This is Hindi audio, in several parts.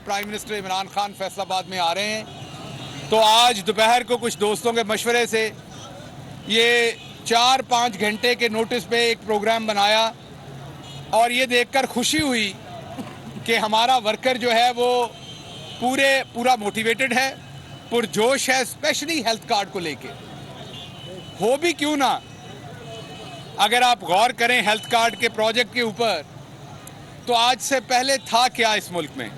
प्राइम मिनिस्टर इमरान खान फैसलाबाद में आ रहे हैं। तो आज दोपहर को कुछ दोस्तों के मशवरे से ये 4-5 घंटे के नोटिस पे एक प्रोग्राम बनाया और ये देखकर खुशी हुई कि हमारा वर्कर जो है वो पूरा मोटिवेटेड है, पुरजोश है, स्पेशली हेल्थ कार्ड को लेके। हो भी क्यों ना, अगर आप गौर करें हेल्थ कार्ड के प्रोजेक्ट के ऊपर, तो आज से पहले था क्या इस मुल्क में?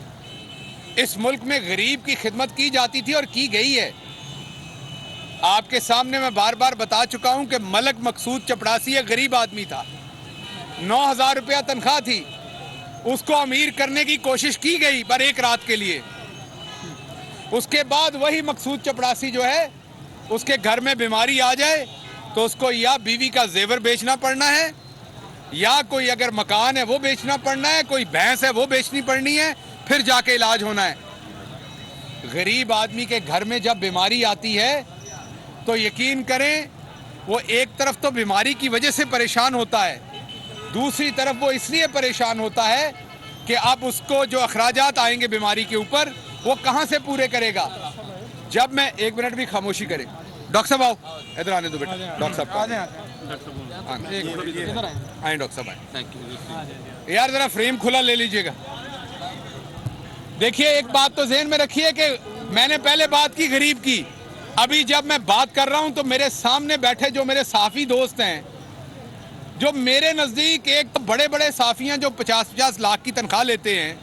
इस मुल्क में गरीब की खिदमत की जाती थी और की गई है। आपके सामने मैं बार बार बता चुका हूं कि मलक मकसूद चपड़ासी एक गरीब आदमी था, 9,000 रुपया तनख्वाह थी, उसको अमीर करने की कोशिश की गई पर एक रात के लिए। उसके बाद वही मकसूद चपड़ासी जो है, उसके घर में बीमारी आ जाए तो उसको या बीवी का जेवर बेचना पड़ना है, या कोई अगर मकान है वो बेचना पड़ना है, कोई भैंस है वो बेचनी पड़नी है, फिर जाके इलाज होना है। गरीब आदमी के घर में जब बीमारी आती है तो यकीन करें वो एक तरफ तो बीमारी की वजह से परेशान होता है, दूसरी तरफ वो इसलिए परेशान होता है कि अब उसको जो अखराजात आएंगे बीमारी के ऊपर वो कहां से पूरे करेगा। जब मैं, एक मिनट भी खामोशी करें, डॉक्टर साहब आओ, इधर आने दो बेटा, डॉक्टर साहब आए, डॉक्टर साहब आए, थैंक यू यार, जरा फ्रेम खुला ले लीजिएगा। देखिए, एक बात तो ज़हन में रखिए कि मैंने पहले बात की गरीब की, अभी जब मैं बात कर रहा हूं तो मेरे सामने बैठे जो मेरे साफी दोस्त हैं, जो मेरे नज़दीक एक तो बड़े बड़े साफी हैं जो 50-50 लाख की तनख्वाह लेते हैं,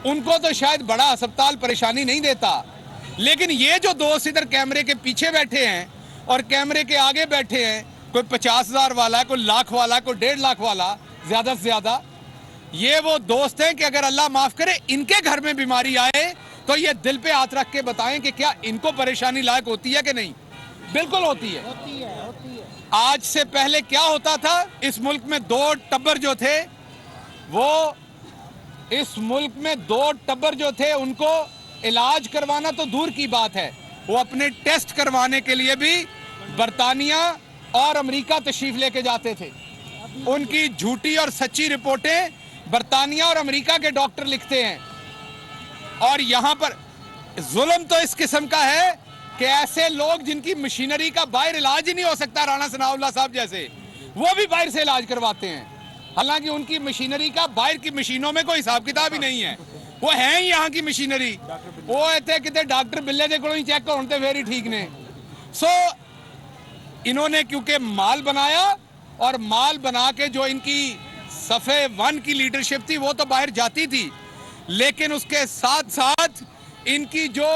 उनको तो शायद बड़ा अस्पताल परेशानी नहीं देता, लेकिन ये जो दोस्त इधर कैमरे के पीछे बैठे हैं और कैमरे के आगे बैठे हैं, कोई 50,000 वाला, कोई लाख वाला, कोई 1.5 लाख वाला, ज्यादा से ज्यादा, ये वो दोस्त हैं कि अगर अल्लाह माफ करे इनके घर में बीमारी आए तो ये दिल पे हाथ रख के बताएं कि क्या इनको परेशानी लायक होती है कि नहीं? बिल्कुल होती है। आज से पहले क्या होता था, इस मुल्क में 2 टब्बर जो थे, वो इस मुल्क में 2 टब्बर जो थे उनको इलाज करवाना तो दूर की बात है, वो अपने टेस्ट करवाने के लिए भी बरतानिया और अमेरिका तशरीफ लेके जाते थे। उनकी झूठी और सच्ची रिपोर्टें बरतानिया और अमेरिका के डॉक्टर लिखते हैं। और यहां पर जुल्म तो इस किस्म का है कि ऐसे लोग जिनकी मशीनरी का बाहर इलाज ही नहीं हो सकता, राणा सनाउल्लाह साहब जैसे, वो भी बाहर से इलाज करवाते हैं, हालांकि उनकी मशीनरी का बाहर की मशीनों में कोई हिसाब किताब ही नहीं है, वो है ही यहाँ की मशीनरी। वो इतने कितने डॉक्टर बिल्ले दे को चेक होते फिर ही ठीक ने। सो इन्होंने क्योंकि माल बनाया, और माल बना के जो इनकी सफ़े 1 की लीडरशिप थी वो तो बाहर जाती थी, लेकिन उसके साथ साथ इनकी जो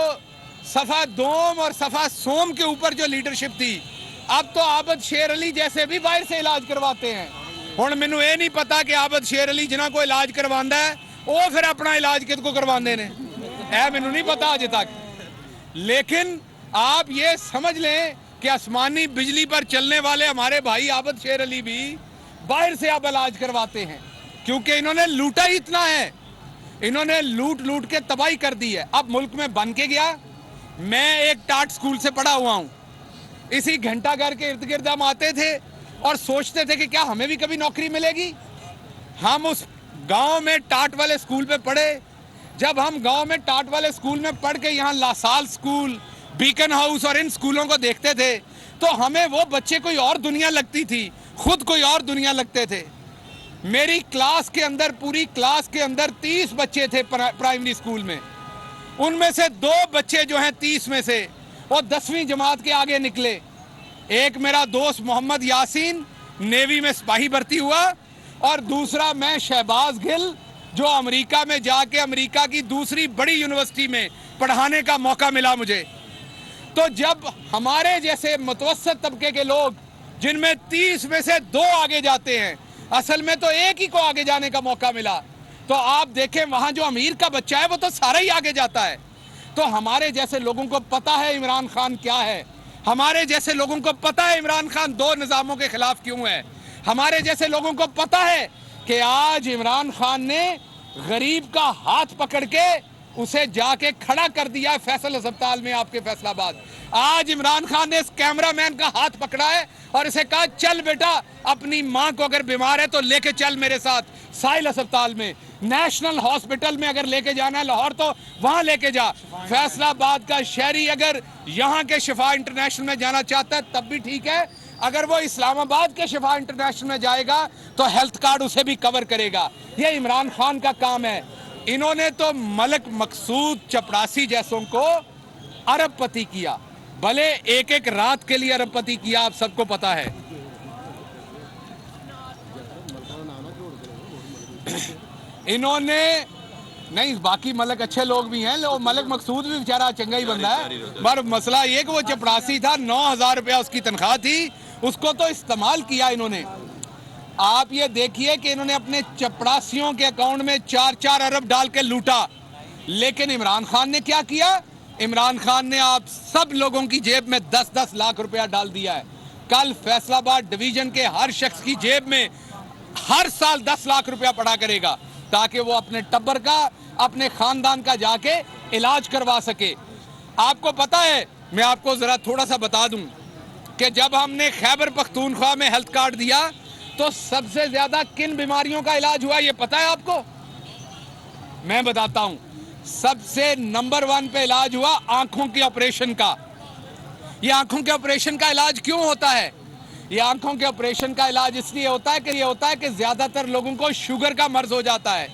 सफ़ा 2 और सफ़ा सोम के ऊपर जो लीडरशिप थी, अब तो आबद शेर अली जैसे भी बाहर से इलाज करवाते हैं। हुण मैनू ये नहीं पता कि आबद शेर अली जिन्हां को इलाज करवांदा है वो फिर अपना इलाज किद को करवांदे ने, ऐ मैनू नहीं पता अजे तक। लेकिन आप ये समझ लें कि आसमानी बिजली पर चलने वाले हमारे भाई आबद शेर अली भी बाहर से अब इलाज करवाते हैं, क्योंकि इन्होंने लूटा ही इतना है, इन्होंने लूट लूट के तबाही कर दी है। अब मुल्क में बन के गया, मैं एक टाट स्कूल से पढ़ा हुआ हूं, इसी घंटाघर के इर्द गिर्द हम आते थे और सोचते थे कि क्या हमें भी कभी नौकरी मिलेगी। हम उस गांव में टाट वाले स्कूल पे पढ़े, जब हम गांव में टाट वाले स्कूल में पढ़ के यहाँ लासाल स्कूल, बीकन हाउस और इन स्कूलों को देखते थे तो हमें वो बच्चे कोई और दुनिया लगती थी, खुद कोई और दुनिया लगते थे। मेरी क्लास के अंदर, पूरी क्लास के अंदर 30 बच्चे थे प्राइमरी स्कूल में, उनमें से 2 बच्चे जो हैं 30 में से वो 10वीं जमात के आगे निकले। एक मेरा दोस्त मोहम्मद यासीन नेवी में सिपाही भर्ती हुआ, और दूसरा मैं शहबाज गिल जो अमेरिका में जाके अमेरिका की दूसरी बड़ी यूनिवर्सिटी में पढ़ाने का मौका मिला मुझे। तो जब हमारे जैसे मुतवस्सित तबके के लोग, जिनमें 30 में से 2 आगे जाते हैं, असल में तो एक ही को आगे जाने का मौका मिला, तो आप देखें वहां जो अमीर का बच्चा है वो तो सारा ही आगे जाता है। तो हमारे जैसे लोगों को पता है इमरान खान क्या है, हमारे जैसे लोगों को पता है इमरान खान 2 निज़ामों के खिलाफ क्यों है, हमारे जैसे लोगों को पता है कि आज इमरान खान ने गरीब का हाथ पकड़ के उसे जाके खड़ा कर दिया है फैसल अस्पताल में आपके फैसलाबाद। आज इमरान खान ने इस कैमरामैन का हाथ पकड़ा है और इसे कहा चल बेटा, अपनी मां को अगर बीमार है तो लेके चल मेरे साथ साहिल अस्पताल में, नेशनल हॉस्पिटल में अगर लेके जाना है लाहौर तो वहां लेके जा। फैसलाबाद का शहरी अगर यहां के शिफा इंटरनेशनल में जाना चाहता है तब भी ठीक है, अगर वो इस्लामाबाद के शिफा इंटरनेशनल में जाएगा तो हेल्थ कार्ड उसे भी कवर करेगा। ये इमरान खान का काम है। इन्होंने तो मलिक मकसूद चपरासी जैसों को अरबपति किया, भले एक एक रात के लिए अरबपति किया, आप सबको पता है। इन्होंने नहीं, बाकी मलिक अच्छे लोग भी हैं, मलिक मकसूद भी बेचारा चंगा ही बंदा है, पर मसला ये कि वो चपरासी था, 9,000 रुपया उसकी तनख्वाह थी, उसको तो इस्तेमाल किया इन्होंने। आप ये देखिए कि इन्होंने अपने चपरासियों के अकाउंट में 4-4 अरब डाल के लूटा, लेकिन इमरान खान ने क्या किया? इमरान खान ने आप सब लोगों की जेब में 10-10 लाख रुपया डाल दिया है। कल फैसलाबाद डिवीजन के हर शख्स की जेब में हर साल 10 लाख रुपया पड़ा करेगा, ताकि वो अपने टब्बर का, अपने खानदान का जाके इलाज करवा सके। आपको पता है, मैं आपको जरा थोड़ा सा बता दूं कि जब हमने खैबर पख्तूनख्वा में हेल्थ कार्ड दिया तो सबसे ज्यादा किन बीमारियों का इलाज हुआ, ये पता है आपको? मैं बताता हूं। सबसे नंबर 1 पे इलाज हुआ आंखों के ऑपरेशन का। ये आंखों के ऑपरेशन का इलाज क्यों होता है? ये आंखों के ऑपरेशन का इलाज इसलिए होता है कि ज्यादातर लोगों को शुगर का मर्ज हो जाता है,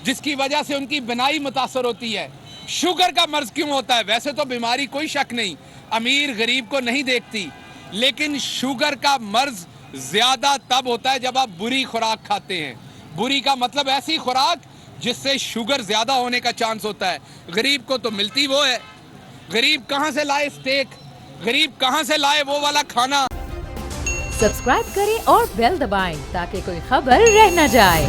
जिसकी वजह से उनकी बिनाई मुतासर होती है। शुगर का मर्ज क्यों होता है? वैसे तो बीमारी कोई शक नहीं, अमीर गरीब को नहीं देखती, लेकिन शुगर का मर्ज ज्यादा तब होता है जब आप बुरी खुराक खाते हैं। बुरी का मतलब ऐसी खुराक जिससे शुगर ज्यादा होने का चांस होता है। गरीब को तो मिलती वो है। गरीब कहां से लाए स्टेक, गरीब कहां से लाए वो वाला खाना। सब्सक्राइब करें और बेल दबाएं ताकि कोई खबर रह न जाए।